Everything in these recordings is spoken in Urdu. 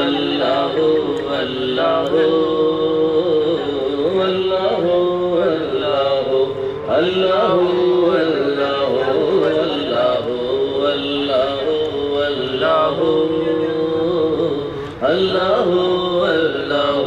اللہ اللہ اللہ اللہ اللہ اللہ اللہ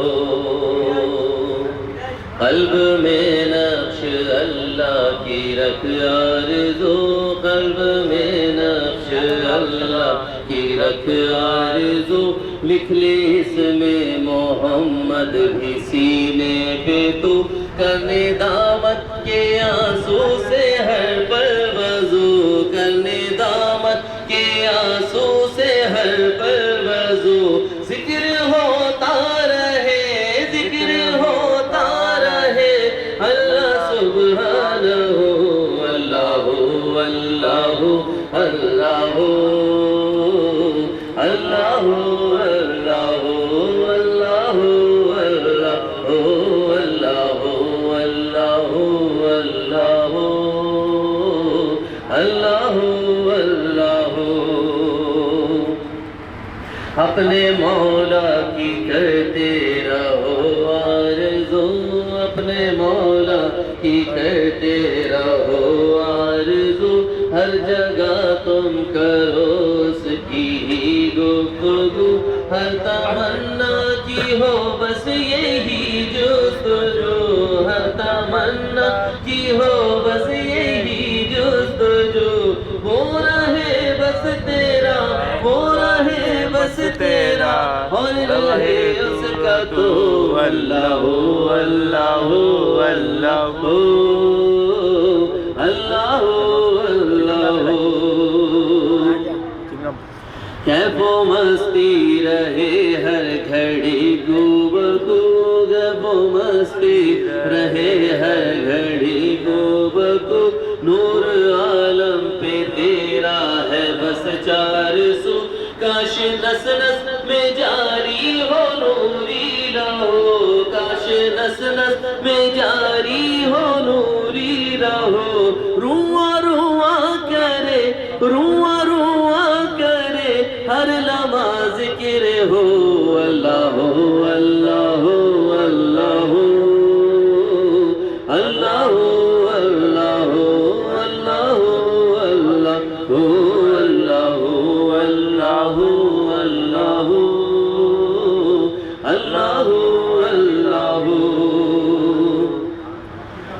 قلب میں نقش اللہ کی رکھ آرزو قلب میں نقش اللہ کی رکھ آرزو لکھ لی اس میں محمد بھی سینے پہ تو کرنے دامت کے آنسو سے ہر پل وضو کرنے دامت کے آنسو سے ہر پل وضو ذکر ہوتا رہے ذکر ہوتا رہے اللہ سبحانہ اللہ اللہ اللہ اللہ اللہ اللہ اللہ اللہ اپنے مولا کی کرتے رہو آرزو اپنے مولا کی کرتے رہو آرزو ہر جگہ تم کرو اس کی ہی گفتگو ہر تمنا کی ہو بس یہی جستجو ہر تمنا کی ہو بس یہی جستجو وہ رہے بس تیرا وہ رہے بس تیرا اور رہے اس کا تو اللہ اللہ اللہ اللہ اللہ کیف و مستی رہے ہر گھڑی گوبگو کیف و مستی رہے ہر گھڑی گوبگو نور عالم پہ تیرا ہے بس چار سو کاش نس نس میں جاری ہو نوری رہو کاش نس نس میں جاری ہو نوری رہو رواں رواں کرے رواں رواں کرے ہر لمحہ ذکر ہو اللہ اللہ اللہ اللہ اللہ اللہ اللہ اللہ اللہ اللہ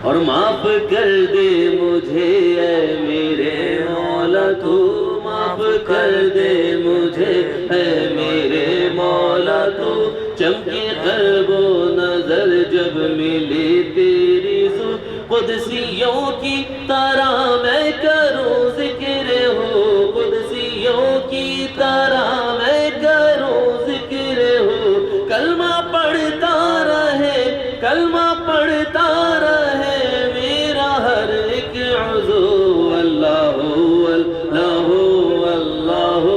اور معاف کر دے مجھے اے میرے مولا تو معاف کر دے مجھے اے میرے مولا تو چمکے قلب و نظر جب ملی تیری قدسیوں کی طرح میں کروں ذکر ہو قدسیوں کی طرح میں کروں ذکر ہو کلمہ پڑھتا رہے کلمہ پڑھتا رہے میرا ہر ایک عضو اللہ اللہ اللہ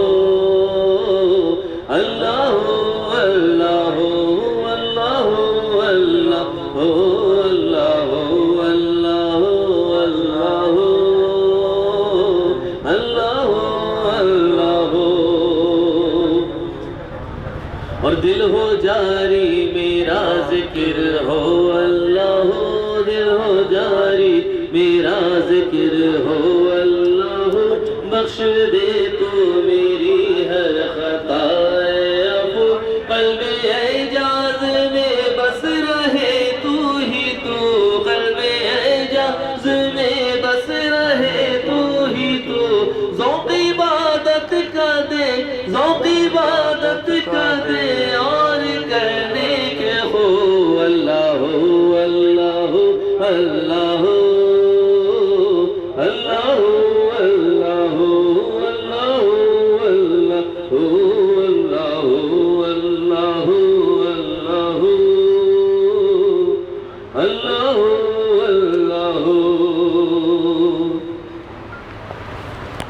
اللہ اللہ اور دل ہو جاری میرا ذکر ہو اللہ دل ہو جاری میرا ذکر ہو اللہ بخش دے تو میری ہر خطا ابو قلب اعجاز میں بس رہے تو ہی تو قلب اعجاز میں بس رہے تو ہی تو ذوق عبادت کا دے ذوق عبادت کا دے اور کرنے کے ہو اللہ اللہ اللہ اللہ اللہ اللہ اللہ